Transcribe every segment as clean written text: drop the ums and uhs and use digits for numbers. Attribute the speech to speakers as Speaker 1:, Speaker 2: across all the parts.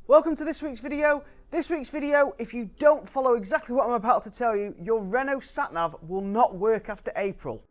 Speaker 1: Welcome to this week's video. This week's video, if you don't follow exactly what I'm about to tell you, your Renault sat-nav will not work after April.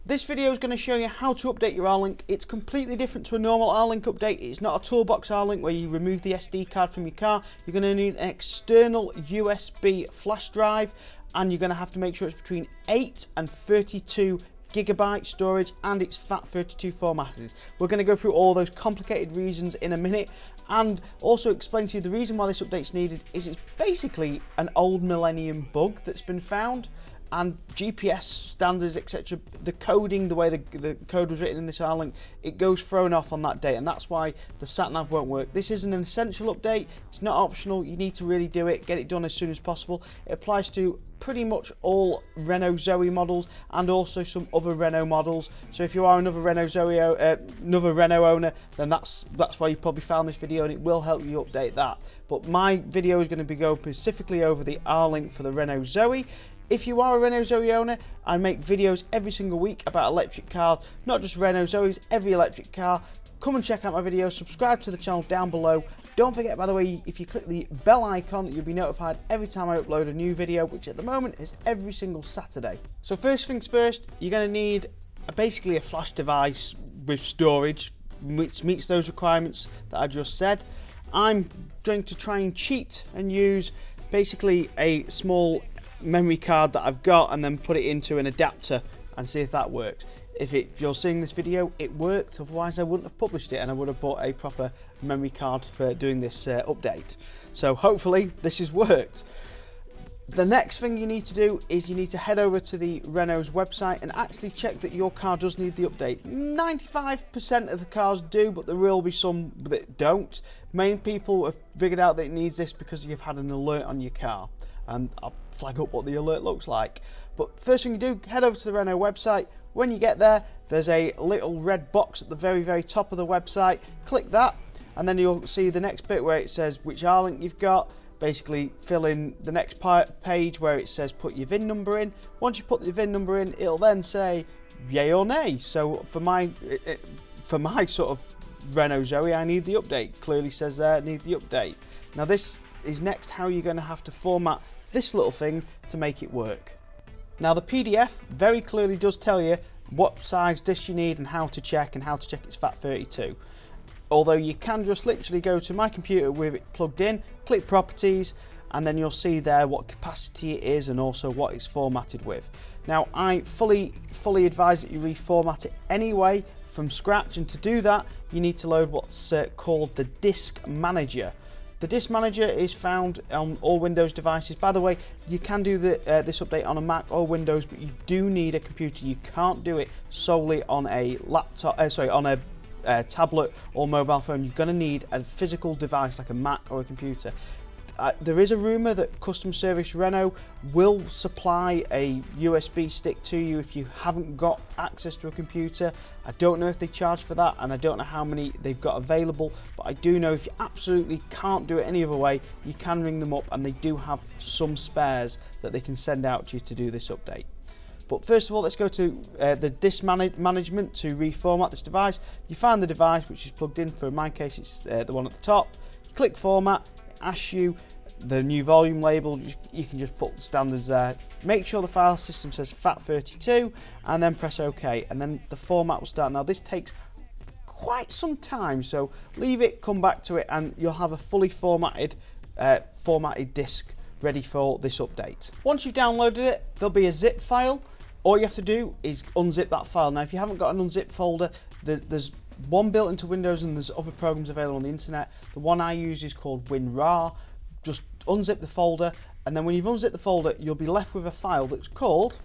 Speaker 1: This video is going to show you how to update your R-Link. It's completely different to a normal R-Link update. It's not a toolbox R-Link where you remove the SD card from your car. You're going to need an external USB flash drive, and you're going to have to make sure it's between 8 and 32 gigabyte storage, and it's FAT32 formatted. We're going to go through all those complicated reasons in a minute, and also explain to you the reason why this update's needed is it's basically an old millennium bug that's been found, and GPS standards, etc., the coding, the way the code was written in this R-Link, it goes thrown off on that date, and that's why the sat-nav won't work. This is an essential update. It's not optional. You need to really do it, get it done as soon as possible. It applies to pretty much all Renault Zoe models and also some other Renault models. So if you are another Renault owner, then that's why you probably found this video, and it will help you update that. But my video is going to be going specifically over the R-Link for the Renault Zoe. If you are a Renault Zoe owner, I make videos every single week about electric cars, not just Renault Zoes, every electric car. Come and check out my videos, subscribe to the channel down below. Don't forget, by the way, if you click the bell icon, you'll be notified every time I upload a new video, which at the moment is every single Saturday. So first things first, you're going to need basically a flash device with storage, which meets those requirements that I just said. I'm going to try and cheat and use basically a small memory card that I've got and then put it into an adapter and see if that works. If you're seeing this video, it worked, otherwise I wouldn't have published it and I would have bought a proper memory card for doing this update. So hopefully this has worked. The next thing you need to do is you need to head over to the Renault's website and actually check that your car does need the update. 95% of the cars do, but there will be some that don't. Main people have figured out that it needs this because you've had an alert on your car, and I'll flag up what the alert looks like. But first thing you do, head over to the Renault website. When you get there, there's a little red box at the very top of the website. Click that, and then you'll see the next bit where it says which R-Link you've got. Basically fill in the next page where it says put your VIN number in. Once you put your VIN number in, it'll then say yay or nay. So for my sort of Renault Zoe, I need the update. Clearly says there, need the update. Now this is next how you're going to have to format this little thing to make it work. Now the PDF very clearly does tell you what size disc you need and how to check its FAT32. Although you can just literally go to my computer with it plugged in, click properties, and then you'll see there what capacity it is and also what it's formatted with. Now I fully advise that you reformat it anyway from scratch, and to do that you need to load what's called the Disk Manager. The Disk Manager is found on all Windows devices. By the way, you can do this update on a Mac or Windows, but you do need a computer. You can't do it solely on a laptop, on a tablet or mobile phone. You're going to need a physical device like a Mac or a computer. There is a rumour that Customer Service Renault will supply a USB stick to you if you haven't got access to a computer. I don't know if they charge for that, and I don't know how many they've got available, but I do know if you absolutely can't do it any other way, you can ring them up and they do have some spares that they can send out to you to do this update. But first of all, let's go to the disk management to reformat this device. You find the device which is plugged in. For my case, it's the one at the top. You click format, it asks you the new volume label. You can just put the standards there. Make sure the file system says FAT32 and then press OK, and then the format will start. Now this takes quite some time, so leave it, come back to it, and you'll have a fully formatted disk ready for this update. Once you've downloaded it, there'll be a zip file. All you have to do is unzip that file. Now if you haven't got an unzip folder, there's one built into Windows and there's other programs available on the internet. The one I use is called WinRAR. Just unzip the folder, and then when you've unzipped the folder, you'll be left with a file that's called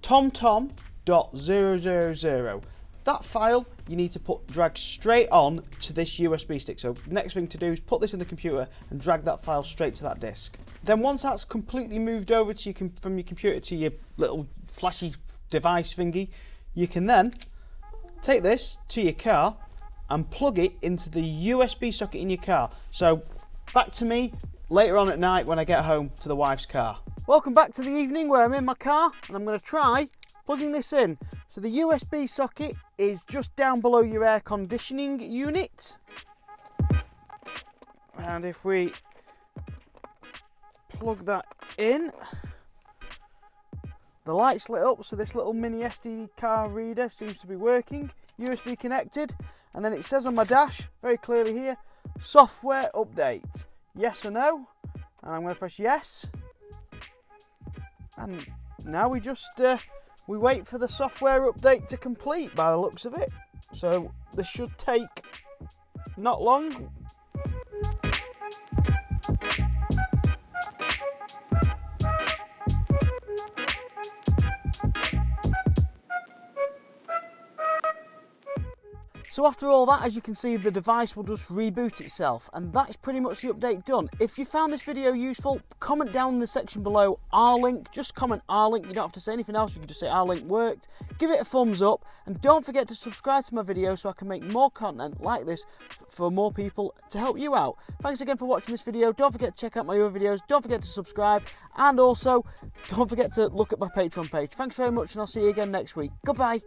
Speaker 1: tomtom.000. That file you need to drag straight on to this USB stick. So the next thing to do is put this in the computer and drag that file straight to that disk. Then once that's completely moved over to from your computer to your little flashy device thingy, you can then take this to your car and plug it into the USB socket in your car. So back to me later on at night when I get home to the wife's car. Welcome back to the evening where I'm in my car and I'm going to try plugging this in. So the USB socket is just down below your air conditioning unit. And if we plug that in, the light's lit up, so this little mini SD card reader seems to be working. USB connected, and then it says on my dash very clearly here, software update, yes or no, and I'm going to press yes. And now we just we wait for the software update to complete by the looks of it. So this should take not long. So after all that, as you can see, the device will just reboot itself, and that is pretty much the update done. If you found this video useful, comment down in the section below R-link, just comment R-link, you don't have to say anything else, you can just say R-link worked. Give it a thumbs up, and don't forget to subscribe to my video so I can make more content like this for more people to help you out. Thanks again for watching this video, don't forget to check out my other videos, don't forget to subscribe, and also don't forget to look at my Patreon page. Thanks very much, and I'll see you again next week. Goodbye.